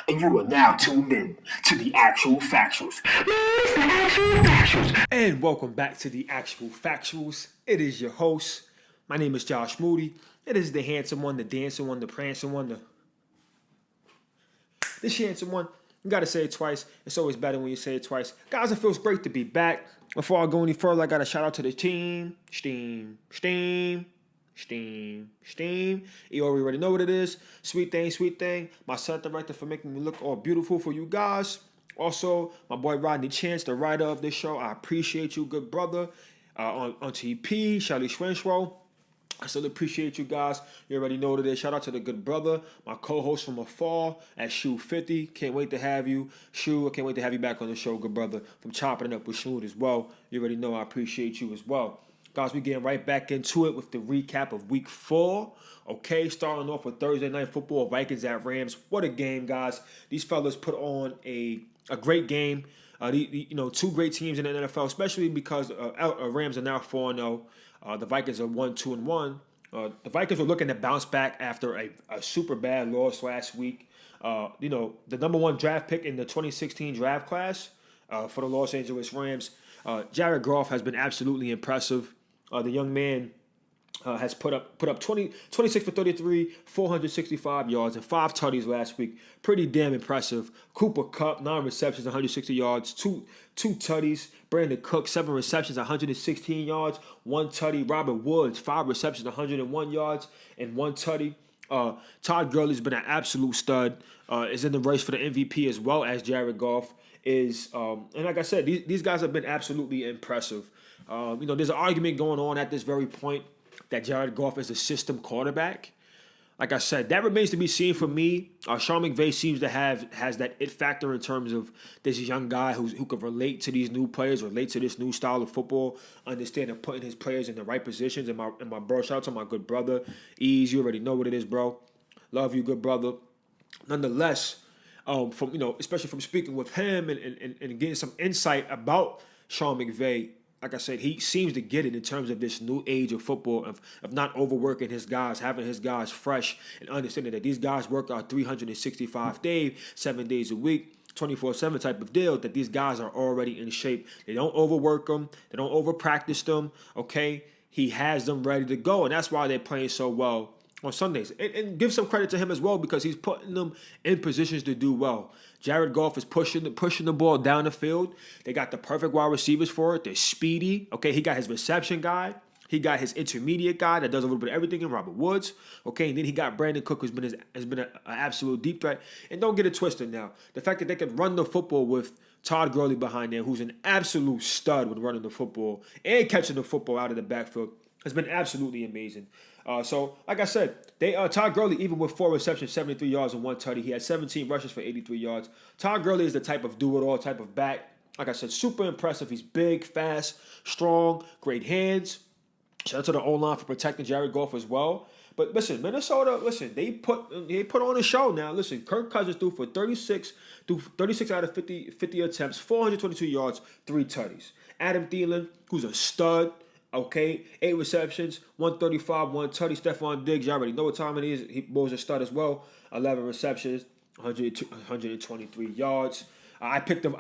and you are now tuned in to the Actual Factuals. It's the Actual Factuals. And welcome back to the Actual Factuals. It is your host. My name is Josh Moody. It is the handsome one, the dancing one, the prancing one, this handsome one. You gotta say it twice. It's always better when you say it twice. Guys, it feels great to be back. Before I go any further, I gotta shout out to the team. Steam. You already know what it is. Sweet thing. My set director for making me look all beautiful for you guys. Also, my boy Rodney Chance, the writer of this show. I appreciate you, good brother. On TP, Shelly Schwenschro. I still appreciate you guys. You already know what it is. Shout out to the good brother, my co-host from afar at Shoe 50. Can't wait to have you. Shoe, I can't wait to have you back on the show, good brother. From Chopping It Up with Shoe as well. You already know I appreciate you as well. Guys, we getting right back into it with the recap of Week 4. Okay, starting off with Thursday Night Football, Vikings at Rams. What a game, guys. These fellas put on a great game. Two great teams in the NFL, especially because Rams are now 4-0. The Vikings are 1-2-1. The Vikings were looking to bounce back after a super bad loss last week. The number one draft pick in the 2016 draft class for the Los Angeles Rams, Jared Goff has been absolutely impressive. The young man has put up 26 for 33, 465 yards, and 5 tutties last week. Pretty damn impressive. Cooper Kupp, 9 receptions, 160 yards, two tutties. Brandon Cook, 7 receptions, 116 yards, 1 tutty. Robert Woods, 5 receptions, 101 yards, and 1 tutty. Todd Gurley's been an absolute stud. Is in the race for the MVP as well as Jared Goff is. And like I said, these guys have been absolutely impressive. There's an argument going on at this very point that Jared Goff is a system quarterback. Like I said, that remains to be seen for me. Sean McVay seems to has that it factor in terms of this young guy who can relate to these new players, relate to this new style of football, understand and putting his players in the right positions. And my bro, shout out to my good brother, Ease. You already know what it is, bro. Love you, good brother. Nonetheless, especially from speaking with him and getting some insight about Sean McVay. Like I said, he seems to get it in terms of this new age of football, of not overworking his guys, having his guys fresh, and understanding that these guys work out 365 days, 7 days a week, 24/7 type of deal, that these guys are already in shape. They don't overwork them. They don't over-practice them, okay? He has them ready to go, and that's why they're playing so well on Sundays. And give some credit to him as well because he's putting them in positions to do well. Jared Goff is pushing the ball down the field. They got the perfect wide receivers for it. They're speedy. Okay, he got his reception guy. He got his intermediate guy that does a little bit of everything in Robert Woods. Okay, and then he got Brandon Cook, has been an absolute deep threat. And don't get it twisted now. The fact that they can run the football with Todd Gurley behind there, who's an absolute stud when running the football and catching the football out of the backfield, has been absolutely amazing. So, like I said, Todd Gurley, even with 4 receptions, 73 yards, and 1 tutty, he had 17 rushes for 83 yards. Todd Gurley is the type of do-it-all type of back. Like I said, super impressive. He's big, fast, strong, great hands. Shout out to the O-line for protecting Jared Goff as well. But listen, Minnesota, they put on a show now. Listen, Kirk Cousins threw for 36 out of 50 attempts, 422 yards, 3 tutties. Adam Thielen, who's a stud. Okay, 8 receptions, 135, 1 tutty. Stephon Diggs, you already know what time it is. He was a stud as well. 11 receptions, 123 yards. I picked the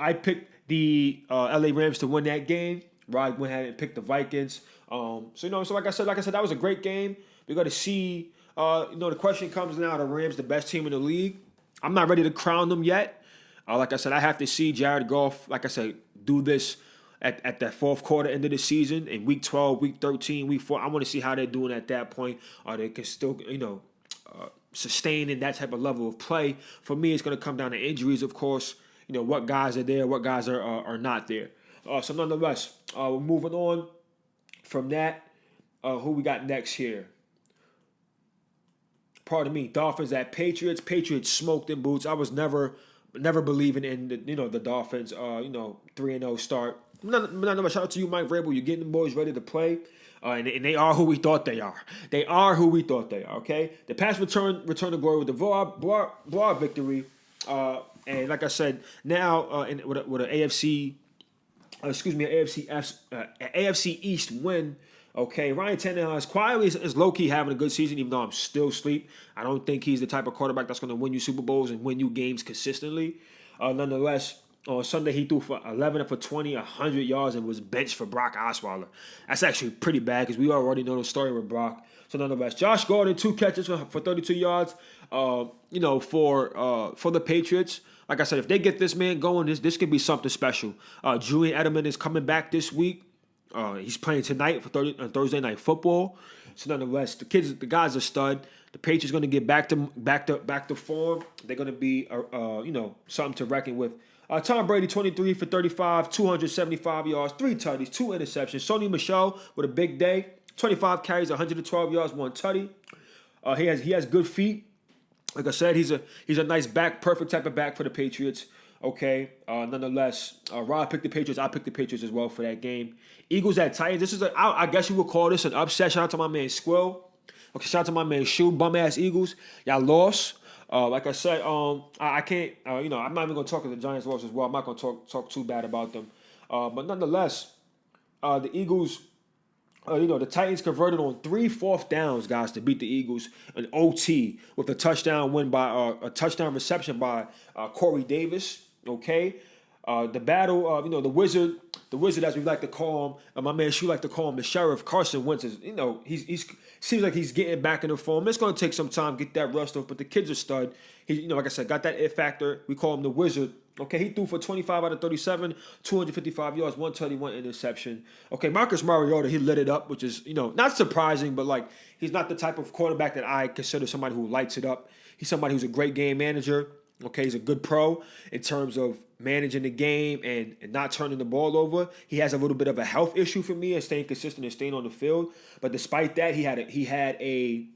LA Rams to win that game. Rod went ahead and picked the Vikings. So like I said, that was a great game. We're gonna see. The question comes now: the Rams, the best team in the league. I'm not ready to crown them yet. Like I said, I have to see Jared Goff, like I said, do this at that fourth quarter end of the season in week 12, week 13, week 4. I want to see how they're doing at that point. They can still, sustain in that type of level of play. For me, it's going to come down to injuries, of course. What guys are there, what guys are not there. So nonetheless, we're moving on from that. Who we got next here? Pardon me, Dolphins at Patriots. Patriots smoked in boots. I was never believing in the Dolphins. 3-0 start. Nonetheless, shout out to you, Mike Vrabel. You're getting the boys ready to play. And they are who we thought they are. They are who we thought they are, okay? The Pats return to glory with the Vlar victory. And like I said, now with an AFC East win Okay, Ryan Tannehill is quietly is low-key having a good season, even though I'm still asleep. I don't think he's the type of quarterback that's going to win you Super Bowls and win you games consistently. Nonetheless, on Sunday, he threw for 11 for 20, 100 yards, and was benched for Brock Osweiler. That's actually pretty bad because we already know the story with Brock. So nonetheless, Josh Gordon, 2 catches for 32 yards. For the Patriots. Like I said, if they get this man going, this could be something special. Julian Edelman is coming back this week. He's playing tonight for Thursday Night Football. So nonetheless, the guys are stud. The Patriots going to get back to form. They're going to be something to reckon with. Tom Brady, 23 for 35, 275 yards, 3 tutties, 2 interceptions. Sony Michel with a big day, 25 carries, 112 yards, 1 tutty. He has good feet. Like I said, he's a nice back, perfect type of back for the Patriots. Okay. Nonetheless, Rod picked the Patriots. I picked the Patriots as well for that game. Eagles at Titans. This is I guess you would call this an upset. Shout out to my man Squill. Okay. Shout out to my man Shoe. Bum ass Eagles. Y'all lost. Like I said, I can't. I'm not even gonna talk to the Giants loss as well. I'm not gonna talk too bad about them. But nonetheless, the Eagles. The Titans converted on 3 fourth downs, guys, to beat the Eagles an OT with a touchdown win by a touchdown reception by Corey Davis. Okay, the battle, the wizard as we like to call him, my man Shu like to call him the Sheriff. Carson Wentz is, he's seems like he's getting back in the form. It's going to take some time to get that rust off, but the kid's a stud. He, like I said, got that it factor. We call him the wizard. Okay, he threw for 25 out of 37, 255 yards, 131 interception. Okay, Marcus Mariota, he lit it up, which is, not surprising, but like he's not the type of quarterback that I consider somebody who lights it up. He's somebody who's a great game manager. Okay, he's a good pro in terms of managing the game and not turning the ball over. He has a little bit of a health issue for me and staying consistent and staying on the field. But despite that, he had a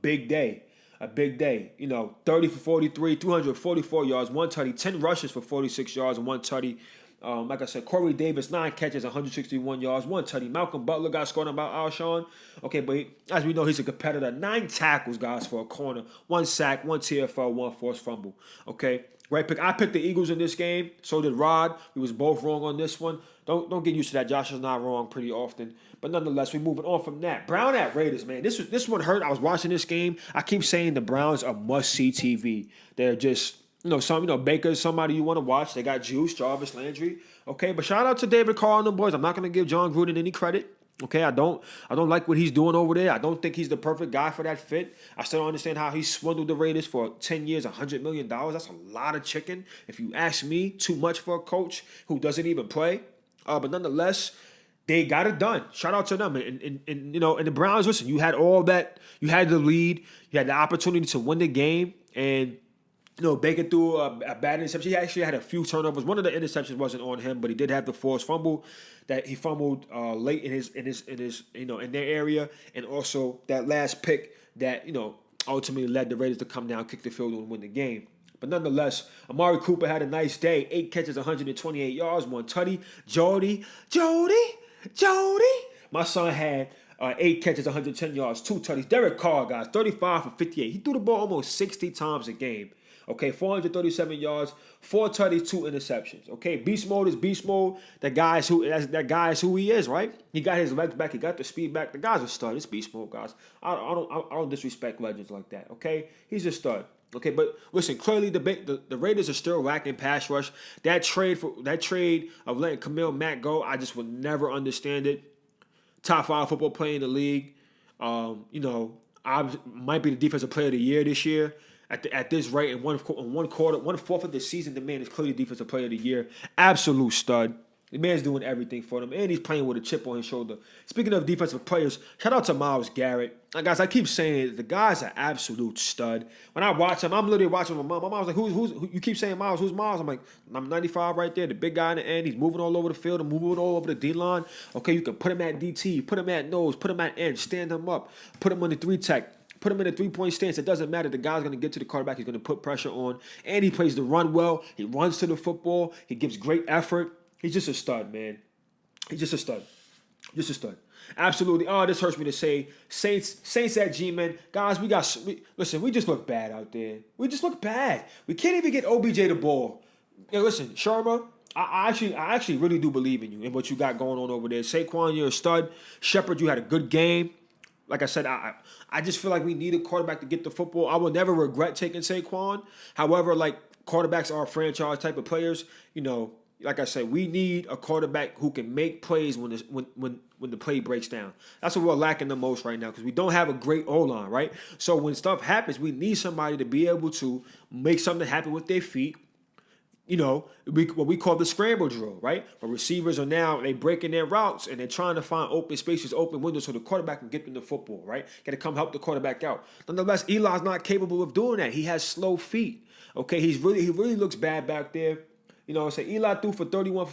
big day. A big day, 30 for 43, 244 yards, 1 tutty, 10 rushes for 46 yards and 1 tutty. Like I said, Corey Davis, 9 catches, 161 yards, 1 tutty. Malcolm Butler got scored on by Alshon. Okay, but as we know, he's a competitor. 9 tackles, guys, for a corner. 1 sack, 1 TFL, 1 forced fumble. Okay, great pick. I picked the Eagles in this game. So did Rod. We was both wrong on this one. Don't get used to that. Josh is not wrong pretty often. But nonetheless, we're moving on from that. Brown at Raiders, man. This one hurt. I was watching this game. I keep saying the Browns are must-see TV. They're just, Baker is somebody you want to watch. They got Juice, Jarvis Landry. Okay, but shout out to David Carr and the boys. I'm not going to give John Gruden any credit. Okay, I don't like what he's doing over there. I don't think he's the perfect guy for that fit. I still don't understand how he swindled the Raiders for 10 years, $100 million. That's a lot of chicken. If you ask me, too much for a coach who doesn't even play. But nonetheless, they got it done. Shout out to them. And the Browns, listen, you had all that. You had the lead. You had the opportunity to win the game. And, Baker threw a bad interception. He actually had a few turnovers. One of the interceptions wasn't on him, but he did have the forced fumble that he fumbled late in their area. And also that last pick that, ultimately led the Raiders to come down, kick the field goal, and win the game. But nonetheless, Amari Cooper had a nice day. 8 catches, 128 yards, 1 tutty. Jody. My son had 8 catches, 110 yards, 2 tutties. Derek Carr, guys, 35 for 58. He threw the ball almost 60 times a game. Okay, 437 yards, 4 tutties, 2 interceptions. Okay, beast mode is beast mode. That guy is who he is, right? He got his legs back. He got the speed back. The guy's a stud. It's beast mode, guys. I don't disrespect legends like that. Okay, he's a stud. Okay, but listen, clearly the Raiders are still lacking pass rush. That trade of letting Khalil Mack go, I just would never understand it. Top 5 football player in the league. I might be the defensive player of the year this year. At this rate, in one quarter, 1/4 of the season, the man is clearly defensive player of the year. Absolute stud. The man's doing everything for them, and he's playing with a chip on his shoulder. Speaking of defensive players, shout out to Myles Garrett. Guys, I keep saying it, the guy's an absolute stud. When I watch him, I'm literally watching my mom. My mom's like, who's you keep saying Myles? Who's Myles? I'm like, I'm 95 right there, the big guy in the end. He's moving all over the field and moving all over the D-line. Okay, you can put him at DT, put him at nose, put him at end, stand him up, put him on the 3-tech. Put him in a 3-point stance. It doesn't matter. The guy's going to get to the quarterback. He's going to put pressure on. And he plays the run well. He runs to the football. He gives great effort. He's just a stud, man. He's just a stud. Just a stud. Absolutely. Oh, this hurts me to say. Saints at G-Men. Guys, we just look bad out there. We just look bad. We can't even get OBJ the ball. Listen, Sharma, I actually really do believe in you and what you got going on over there. Saquon, you're a stud. Shepard, you had a good game. Like I said, I just feel like we need a quarterback to get the football. I will never regret taking Saquon. However, like quarterbacks are franchise type of players. You know, like I said, we need a quarterback who can make plays when the play breaks down. That's what we're lacking the most right now because we don't have a great O-line, right? So when stuff happens, we need somebody to be able to make something happen with their feet. You know, what we call the scramble drill, right? Where receivers are now, they breaking their routes and they're trying to find open spaces, open windows so the quarterback can get them the football, right? Got to come help the quarterback out. Nonetheless, Eli's not capable of doing that. He has slow feet. Okay, he really looks bad back there. You know what I'm saying? Eli threw for 31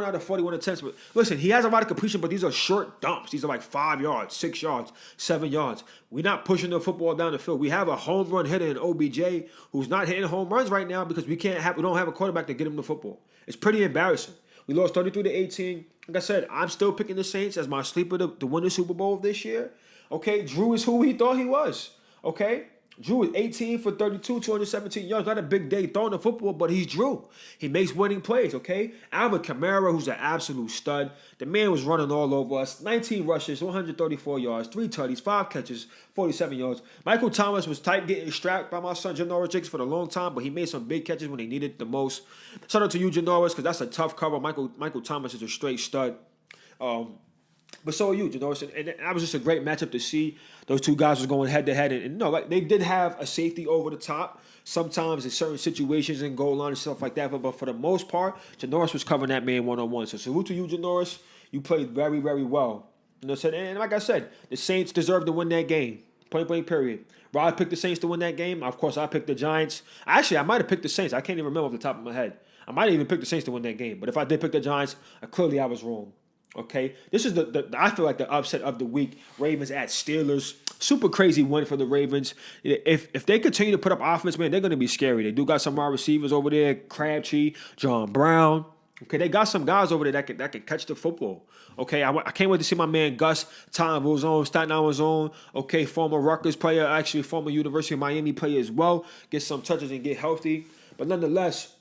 out of 41 attempts. But listen, he has a lot of completion, but these are short dumps. These are like 5 yards, 6 yards, 7 yards. We're not pushing the football down the field. We have a home run hitter in OBJ who's not hitting home runs right now because we don't have a quarterback to get him the football. It's pretty embarrassing. We lost 33-18. Like I said, I'm still picking the Saints as my sleeper to win the Super Bowl this year. Okay, Drew is who he thought he was. Okay? Drew is 18 for 32, 217 yards. Not a big day throwing the football, but he's Drew. He makes winning plays, okay? Alvin Kamara, who's an absolute stud. The man was running all over us. 19 rushes, 134 yards, 3 tutties, 5 catches, 47 yards. Michael Thomas was tight getting strapped by my son Janoris Jenkins for a long time, but he made some big catches when he needed it the most. Shout out to you, Janoris, because that's a tough cover. Michael Thomas is a straight stud. But so are you, Janoris. And that was just a great matchup to see. Those two guys was going head to head. And no, like they did have a safety over the top sometimes in certain situations in goal line and stuff like that. But for the most part, Janoris was covering that man one-on-one. So salute to you, Janoris. You played very, very well. You know what I'm saying? And like I said, the Saints deserve to win that game. Point blank period. Rod picked the Saints to win that game. Of course, I picked the Giants. Actually, I might have picked the Saints. I can't even remember off the top of my head. I might have even picked the Saints to win that game. But if I did pick the Giants, clearly I was wrong. Okay, this is I feel like the upset of the week. Ravens at Steelers. Super crazy win for the Ravens. If they continue to put up offense, man, they're going to be scary. They do got some wide receivers over there, Crabtree, John Brown. Okay, they got some guys over there that can catch the football. Okay, I can't wait to see my man Gus Tomlin's on, Staten Island's on. Okay, former Rutgers player, actually former University of Miami player as well. Get some touches and get healthy. But nonetheless,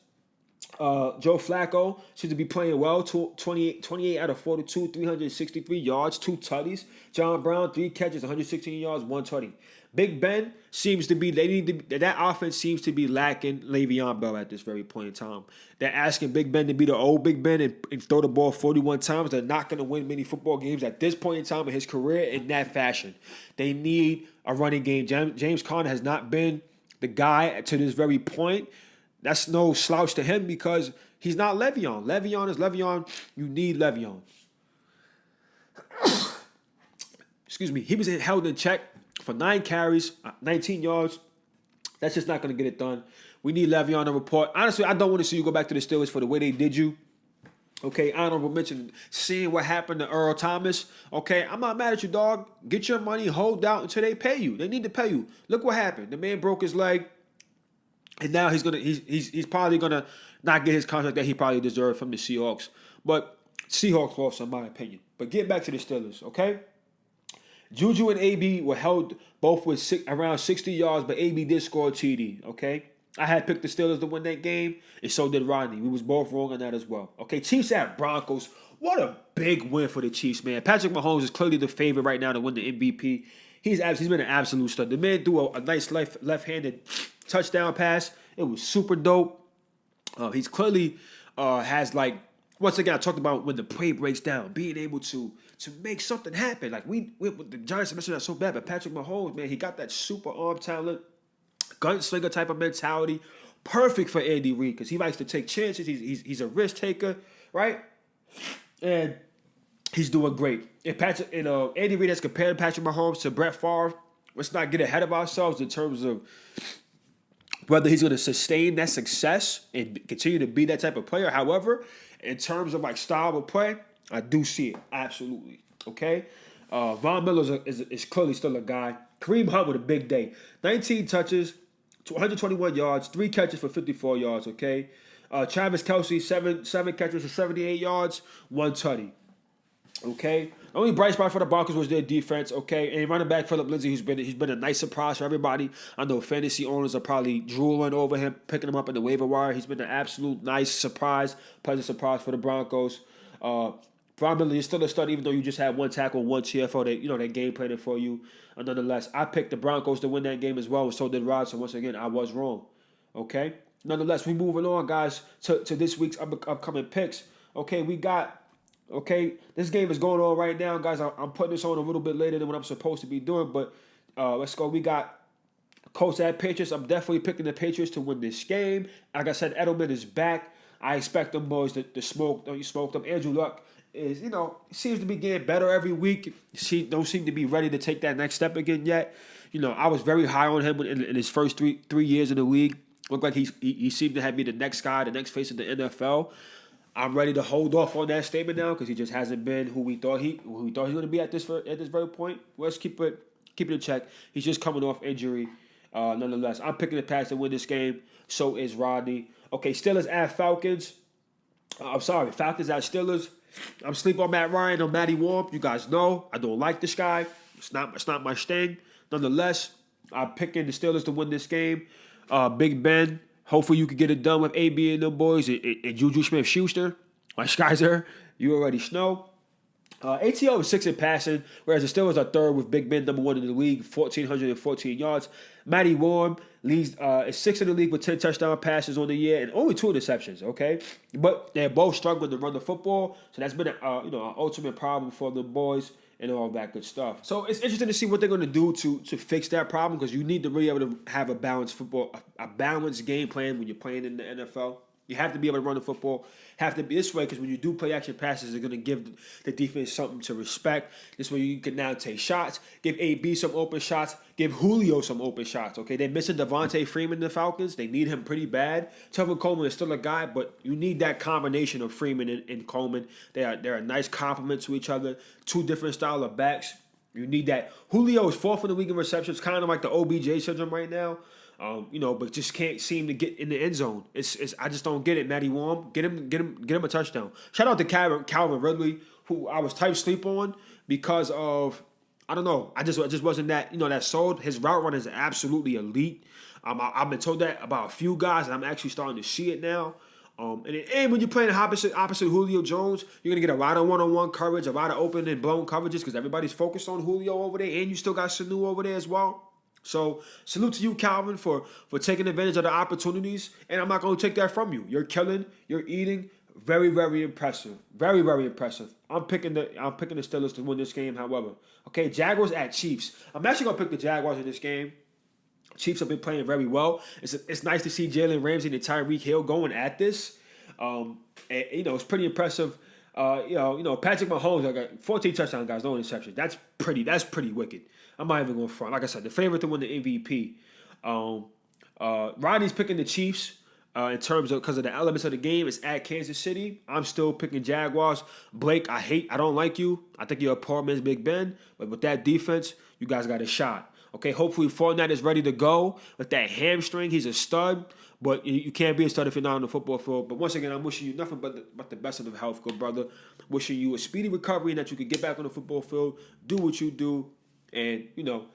Joe Flacco seems to be playing well. 28 out of 42, 363 yards, 2 tutties. John Brown, 3 catches, 116 yards, 1 tutty. Big Ben seems to be, that offense seems to be lacking Le'Veon Bell at this very point in time. They're asking Big Ben to be the old Big Ben and throw the ball 41 times. They're not going to win many football games at this point in time in his career in that fashion. They need a running game. James Conner has not been the guy to this very point. That's no slouch to him because he's not Le'Veon. Le'Veon is Le'Veon. You need Le'Veon. Excuse me. He was held in check for 9 carries, 19 yards. That's just not going to get it done. We need Le'Veon to report. Honestly, I don't want to see you go back to the Steelers for the way they did you. Okay, honorable mention, seeing what happened to Earl Thomas. Okay, I'm not mad at you, dog. Get your money, hold out until they pay you. They need to pay you. Look what happened. The man broke his leg. And now he's probably gonna not get his contract that he probably deserved from the Seahawks. But Seahawks lost, in my opinion. But get back to the Steelers, okay? Juju and AB were held both with around 60 yards, but AB did score a TD, okay? I had picked the Steelers to win that game, and so did Rodney. We was both wrong on that as well. Okay, Chiefs at Broncos. What a big win for the Chiefs, man. Patrick Mahomes is clearly the favorite right now to win the MVP. He's been an absolute stud. The man threw a nice left-handed touchdown pass. It was super dope. He's clearly has like, once again, I talked about when the play breaks down, being able to make something happen. Like the Giants are missing that so bad, but Patrick Mahomes, man, he got that super arm talent, gunslinger type of mentality. Perfect for Andy Reid because he likes to take chances. He's a risk taker, right? And he's doing great. And Andy Reid has compared Patrick Mahomes to Brett Favre. Let's not get ahead of ourselves in terms of whether he's going to sustain that success and continue to be that type of player. However, in terms of like style of play, I do see it. Absolutely. Okay? Von Miller is clearly still a guy. Kareem Hunt with a big day. 19 touches, 121 yards, 3 catches for 54 yards, okay? Travis Kelce, 7 catches for 78 yards, 1 tutty. Okay, the only bright spot for the Broncos was their defense. Okay, and running back Philip Lindsay, he's been a nice surprise for everybody. I know fantasy owners are probably drooling over him, picking him up in the waiver wire. He's been an absolute nice surprise, pleasant surprise for the Broncos. Probably you're still a stud, even though you just had one tackle, one TFO. They game planning for you. Nonetheless, I picked the Broncos to win that game as well, and so did Rod. So once again, I was wrong. Okay. Nonetheless, we moving on, guys, to this week's upcoming picks. Okay, we got. Okay, this game is going on right now, guys. I'm putting this on a little bit later than what I'm supposed to be doing, but let's go. We got Colts at Patriots. I'm definitely picking the Patriots to win this game. Like I said, Edelman is back. I expect them boys to smoke. Don't you smoke them? Andrew Luck is, seems to be getting better every week. He don't seem to be ready to take that next step again yet. I was very high on him in his first three years in the league. Looked like he seemed to have be the next guy, the next face of the NFL. I'm ready to hold off on that statement now because he just hasn't been who we thought he was going to be at this very point. Let's keep it in check. He's just coming off injury. Nonetheless, I'm picking the Pats to win this game. So is Rodney. Okay, Steelers at Falcons. Falcons at Steelers. I'm sleeping on Matt Ryan, on Matty Warm. You guys know I don't like this guy. It's not my sting. Nonetheless, I'm picking the Steelers to win this game. Big Ben. Hopefully you can get it done with AB and them boys and Juju Smith-Schuster. Like Skyzer, you already know. ATL is 6th in passing, whereas the Steelers are 3rd with Big Ben, number 1 in the league, 1,414 yards. Matty Warm is 6th in the league with 10 touchdown passes on the year and only 2 interceptions, okay? But they're both struggling to run the football, so that's been an ultimate problem for the boys and all that good stuff. So it's interesting to see what they're going to do to fix that problem because you need to really be able to have a balanced football, a balanced game plan when you're playing in the NFL. You have to be able to run the football, have to be this way because when you do play action passes, they're going to give the defense something to respect. This way you can now take shots, give AB some open shots, give Julio some open shots. Okay, they're missing Devontae Freeman in the Falcons. They need him pretty bad. Tevin Coleman is still a guy, but you need that combination of Freeman and Coleman. They're a nice complement to each other. 2 different style of backs. You need that. Julio is 4th in the league in receptions, kind of like the OBJ syndrome right now. But just can't seem to get in the end zone. I just don't get it. Matty Warm, get him a touchdown. Shout out to Calvin Ridley, who I was type sleep on because of I don't know. I just wasn't that sold. His route run is absolutely elite. I've been told that about a few guys, and I'm actually starting to see it now. And when you're playing opposite Julio Jones, you're gonna get a lot of one-on-one coverage, a lot of open and blown coverages because everybody's focused on Julio over there, and you still got Sanu over there as well. So salute to you, Calvin, for taking advantage of the opportunities, and I'm not going to take that from you. You're killing, you're eating. Very, very impressive. Very, very impressive. I'm picking the Steelers to win this game. However, okay, Jaguars at Chiefs. I'm actually going to pick the Jaguars in this game. Chiefs have been playing very well. It's nice to see Jalen Ramsey and Tyreek Hill going at this. It's pretty impressive. Patrick Mahomes got 14 touchdowns, guys, no interceptions. That's pretty wicked. I'm not even going to front. Like I said, the favorite to win the MVP. Rodney's picking the Chiefs in terms of because of the elements of the game. It's at Kansas City. I'm still picking Jaguars. Blake, I don't like you. I think you're a poor man's Big Ben. But with that defense, you guys got a shot. Okay, hopefully Fournette is ready to go with that hamstring. He's a stud. But you can't be a stud if you're not on the football field. But once again, I'm wishing you nothing but the best of health, good brother. Wishing you a speedy recovery and that you can get back on the football field, do what you do, and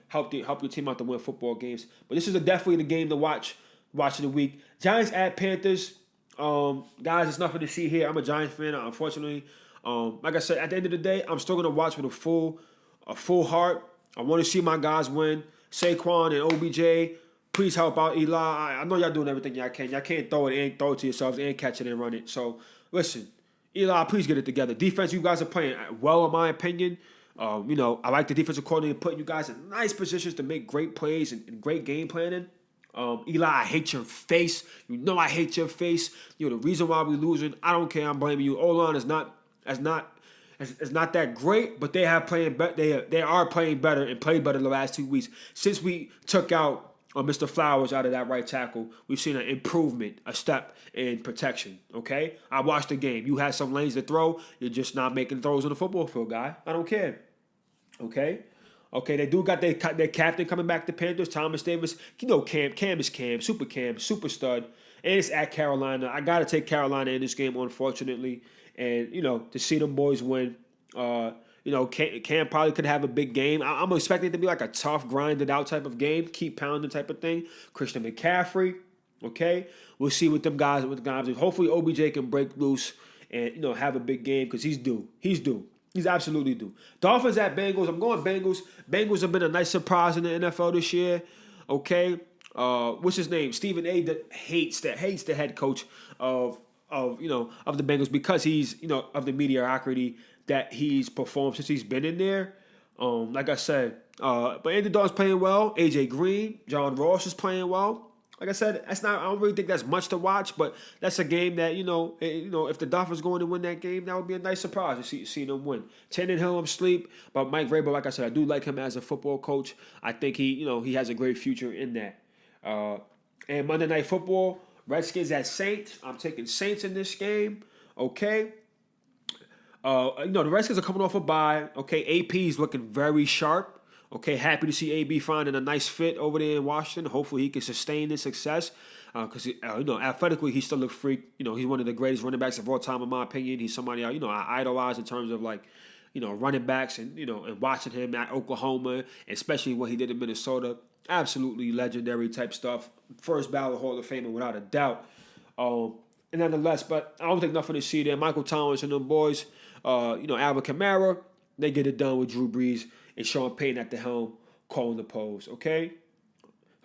help your team out to win football games. But this is definitely the game to watch of the week. Giants at Panthers. Guys, there's nothing to see here. I'm a Giants fan, unfortunately. Like I said, at the end of the day, I'm still gonna watch with a full heart. I want to see my guys win. Saquon and OBJ. Please help out Eli. I know y'all doing everything y'all can. Y'all can't throw it to yourselves and catch it and run it. So, listen, Eli, please get it together. Defense, you guys are playing well, in my opinion. I like the defensive coordinator putting you guys in nice positions to make great plays and great game planning. Eli, I hate your face. You know I hate your face. You're the reason why we're losing. I don't care. I'm blaming you. O-line is not that great, but they are playing better and played better the last 2 weeks. Since we took out Mr. Flowers out of that right tackle, we've seen an improvement, a step in protection, okay? I watched the game. You had some lanes to throw. You're just not making throws on the football field, guy. I don't care, okay? Okay, they do got their captain coming back to Panthers, Thomas Davis. Cam is Cam, super stud. And it's at Carolina. I got to take Carolina in this game, unfortunately. And, to see them boys win, Cam probably could have a big game. I'm expecting it to be like a tough, grinded out type of game, keep pounding type of thing. Christian McCaffrey, okay? We'll see what them guys do. Hopefully OBJ can break loose and have a big game because he's due. He's absolutely due. Dolphins at Bengals. I'm going Bengals. Bengals have been a nice surprise in the NFL this year. Okay. What's his name? Stephen A. that hates the head coach of the Bengals because he's of the mediocrity that he's performed since he's been in there. Like I said, but Andy Dalton's playing well. AJ Green, John Ross is playing well. Like I said, I don't really think that's much to watch, but that's a game that if the Dolphins going to win that game, that would be a nice surprise to see them win. Tannehill, I'm sleep, but Mike Vrabel, like I said, I do like him as a football coach. I think he has a great future in that. And Monday Night Football, Redskins at Saints. I'm taking Saints in this game. Okay. The Redskins are coming off a bye. Okay, AP is looking very sharp. Okay, happy to see AB finding a nice fit over there in Washington. Hopefully he can sustain this success because, athletically he still looks freak. He's one of the greatest running backs of all time in my opinion. He's somebody, I idolize in terms of running backs and watching him at Oklahoma, especially what he did in Minnesota. Absolutely legendary type stuff. First ballot Hall of Famer without a doubt. And nonetheless, but I don't think nothing to see there. Michael Thomas and them boys, Alvin Kamara, they get it done with Drew Brees and Sean Payton at the helm calling the plays. Okay?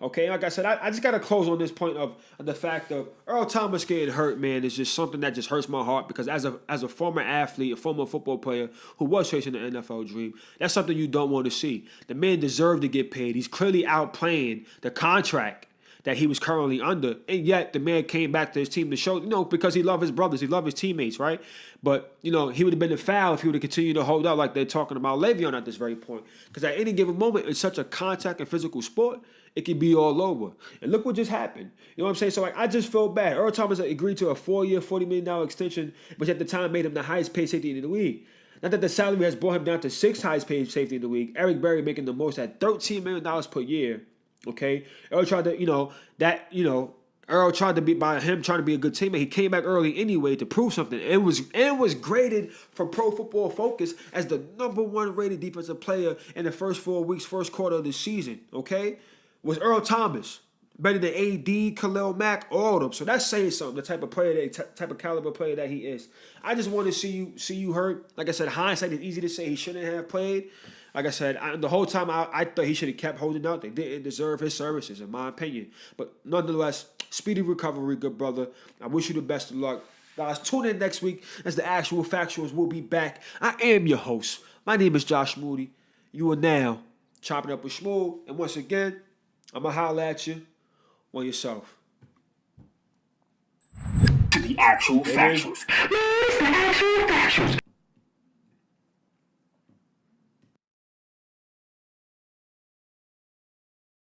Okay, like I said, I just got to close on this point of the fact of Earl Thomas getting hurt, man, is just something that just hurts my heart because as a former athlete, a former football player who was chasing the NFL dream, that's something you don't want to see. The man deserved to get paid. He's clearly outplaying the contract that he was currently under, and yet the man came back to his team to show, because he loved his brothers, he loved his teammates, right? But, he would have been a foul if he would have continued to hold out like they're talking about Le'Veon at this very point. Because at any given moment, in such a contact and physical sport, it could be all over. And look what just happened. You know what I'm saying? So, I just feel bad. Earl Thomas agreed to a 4-year, $40 million extension, which at the time made him the highest paid safety in the league. Not that the salary has brought him down to 6th highest paid safety in the league. Eric Berry making the most at $13 million per year. Okay, Earl tried to, Earl tried to be by him trying to be a good teammate. He came back early anyway to prove something, and was graded from Pro Football Focus as the #1 rated defensive player in the first 4 weeks, first quarter of the season. Okay, was Earl Thomas better than AD, Khalil Mack, all of them? So that's saying something. The type of player, type of caliber player that he is. I just want to see you hurt. Like I said, hindsight is easy to say. He shouldn't have played. Like I said, the whole time I thought he should have kept holding out. They didn't deserve his services, in my opinion. But nonetheless, speedy recovery, good brother. I wish you the best of luck. Guys, tune in next week as the Actual Factualz will be back. I am your host. My name is Josh Moody. You are now chopping up with Shmoo. And once again, I'm going to holler at you on yourself. To the Actual Factualz. The Actual Factualz.